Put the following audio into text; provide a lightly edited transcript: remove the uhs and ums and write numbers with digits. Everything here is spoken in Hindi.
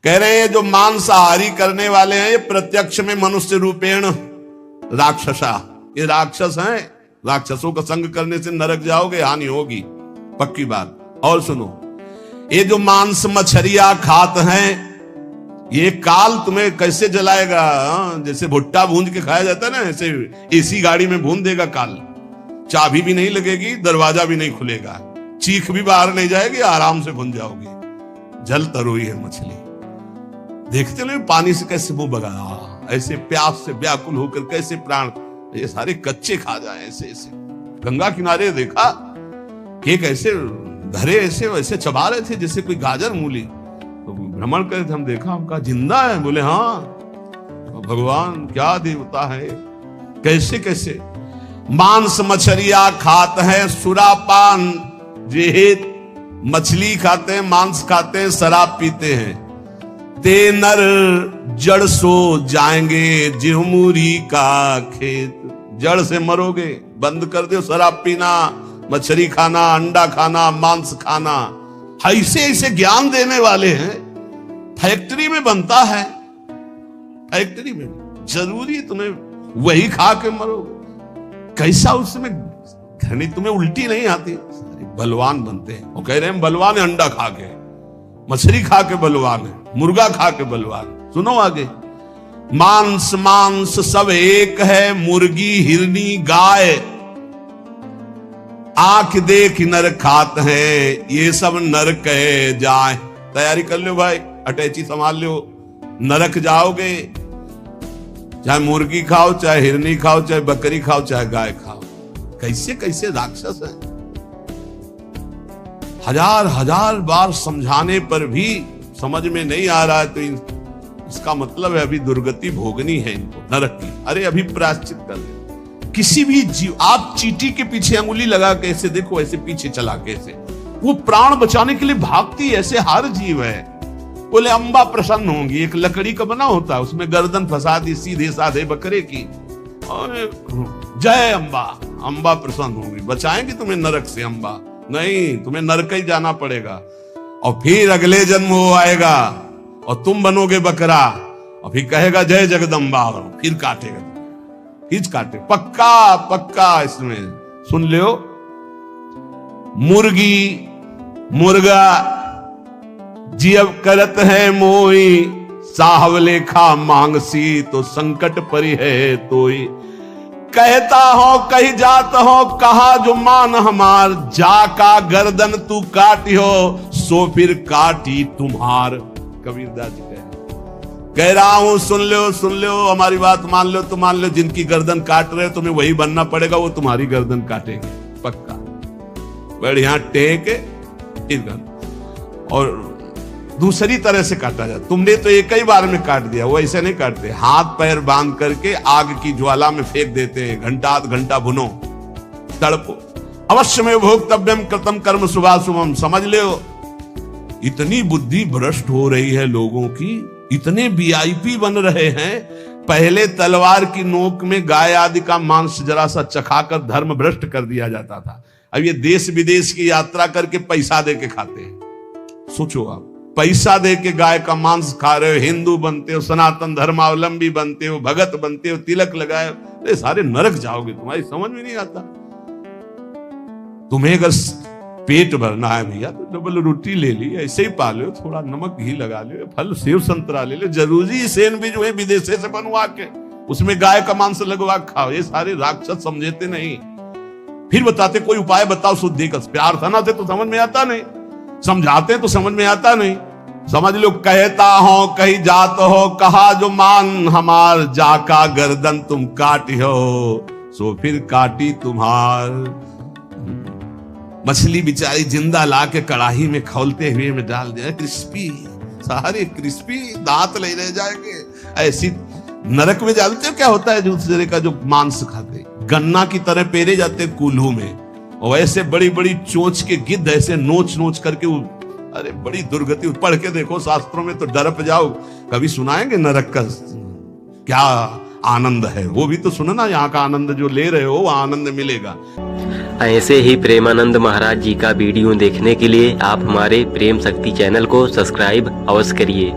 कह रहे हैं जो मांसाहारी करने वाले हैं ये प्रत्यक्ष में मनुष्य रूपेण राक्षसा, ये राक्षस हैं। राक्षसों का संग करने से नरक जाओगे, हानि होगी, पक्की बात। और सुनो, ये जो मांस मछलियां खाते हैं ये काल तुम्हें कैसे जलाएगा। जैसे भुट्टा भूंज के खाया जाता है ना, ऐसे एसी गाड़ी में भून देगा काल। चाबी भी नहीं लगेगी, दरवाजा भी नहीं खुलेगा, चीख भी बाहर नहीं जाएगी, आराम से भून जाओगी। जल तरोई है मछली, देखते नहीं पानी से कैसे मुंह बगा, ऐसे प्यास से व्याकुल होकर कैसे प्राण ये सारे कच्चे खा जाए। ऐसे ऐसे गंगा किनारे देखा कि कैसे धरे ऐसे वैसे चबा रहे थे जैसे कोई गाजर मूली। तो भ्रमण करे थे, हम देखा, हम कहा जिंदा है। बोले हाँ, भगवान क्या देवता है। कैसे कैसे मांस मछलियां खाते हैं, सुरापान जेहेत, मछली खाते हैं, मांस खाते हैं, शराब पीते हैं। ते नर जड़ सो जाएंगे जिहमूरी का खेत, जड़ से मरोगे। बंद कर दो शराब पीना, मछली खाना, अंडा खाना, मांस खाना। ऐसे ऐसे ज्ञान देने वाले हैं। फैक्ट्री में बनता है, फैक्ट्री में जरूरी तुम्हें वही खा के मरोगे। कैसा उसमें घनी तुम्हें उल्टी नहीं आती। बलवान बनते हैं, वो कह रहे हैं बलवान है, अंडा खा के, मछली खा के बलवान है, मुर्गा खा के बलवान। सुनो आगे, मांस मांस सब एक है, मुर्गी हिरनी गाय, आंख देख नर खात है, ये सब नरक है जाए। तैयारी कर लो भाई, अटैची संभाल लो, नरक जाओगे। चाहे मुर्गी खाओ, चाहे हिरनी खाओ, चाहे बकरी खाओ, चाहे गाय खाओ। कैसे कैसे राक्षस है। हजार हजार बार समझाने पर भी समझ में नहीं आ रहा है, तो इसका मतलब है अभी दुर्गति भोगनी है इनको, नरक की। अरे अभी प्रायश्चित कर ले। किसी भी जीव, आप चींटी के पीछे अंगुली लगा के ऐसे देखो, ऐसे पीछे चला के, ऐसे वो प्राण बचाने के लिए भागती है। ऐसे हर जीव है। बोले अंबा प्रसन्न होंगी, एक लकड़ी का बना होता है, उसमें गर्दन फंसा दी सीधे साधे बकरे की, और जय अंबा, अंबा प्रसन्न होंगी, बचाएंगे तुम्हें नरक से। अंबा नहीं, तुम्हें नरक ही जाना पड़ेगा। और फिर अगले जन्म वो आएगा और तुम बनोगे बकरा, और फिर कहेगा जय जगदम्बा, और फिर काटेगा, फिर काटे। पक्का पक्का इसमें सुन लो। मुर्गी मुर्गा जियब करत है मोई, साहवले खा मांगसी तो संकट परी है तोई। कहता हो कही जात हो, कहा जो मान हमार, जाका गर्दन तू काटी हो, सो फिर काटी तुम्हार। कबीरदास जी कह रहा हूं, सुन लो, हमारी बात मान लो तो मान लो। जिनकी गर्दन काट रहे हो तुम्हें वही बनना पड़ेगा, वो तुम्हारी गर्दन काटेंगे पक्का। बढ़िया टेक और दूसरी तरह से काटा जाए। तुमने तो एक ही बार में काट दिया, वो ऐसे नहीं काटते। हाथ पैर बांध करके आग की ज्वाला में फेंक देते हैं, घंटा आध घंटा भुनो, तड़पो। अवश्य में भोक्तव्यम कृतम कर्म शुभाशुभम। समझ लो, इतनी बुद्धि भ्रष्ट हो रही है लोगों की, इतने वीआईपी बन रहे हैं। पहले तलवार की नोक में गाय आदि का मांस जरा सा चखाकर धर्म भ्रष्ट कर दिया जाता था। अब ये देश विदेश की यात्रा करके पैसा दे के खाते हैं। सोचो आप, पैसा दे के गाय का मांस खा रहे हो, हिंदू बनते हो, सनातन धर्मावलंबी बनते हो, भगत बनते हो, तिलक लगाए, ये सारे नरक जाओगे। तुम्हारी समझ में नहीं आता। तुम्हें अगर पेट भरना है भैया तो डबल रोटी ले ली, ऐसे ही पालो, थोड़ा नमक घी लगा लो, फल सेव संतरा ले लो। जरूरी सैंडविच हुए विदेशे से बनवा के उसमें गाय का मांस लगवा खाओ। ये सारे राक्षस समझते नहीं। फिर बताते कोई उपाय बताओ शुद्धि का। प्यार था ना से तो समझ में आता नहीं, समझाते तो समझ में आता नहीं। समझ लो, कहता हो कही जात हो, कहा जो मान हमार, जाका गर्दन तुम काटी हो, सो फिर काटी तुम्हार। मछली बेचारी जिंदा ला के कड़ाही में खौलते हुए में डाल दिया, क्रिस्पी, सारे क्रिस्पी, दांत ले रह जाएंगे। ऐसी नरक में जानते हो क्या होता है दूसरे का जो मांस खाते, गन्ना की तरह पेरे जाते कूल्हू में, और ऐसे बड़ी बड़ी चोंच के गिद्ध ऐसे नोच नोच करके वो, अरे बड़ी दुर्गति। पढ़ के देखो शास्त्रों में तो डर जाओ। कभी सुनाएंगे नरक का क्या आनंद है, वो भी तो सुनना। यहाँ का आनंद जो ले रहे हो वो आनंद मिलेगा। ऐसे ही प्रेमानंद महाराज जी का वीडियो देखने के लिए आप हमारे प्रेम शक्ति चैनल को सब्सक्राइब अवश्य करिए।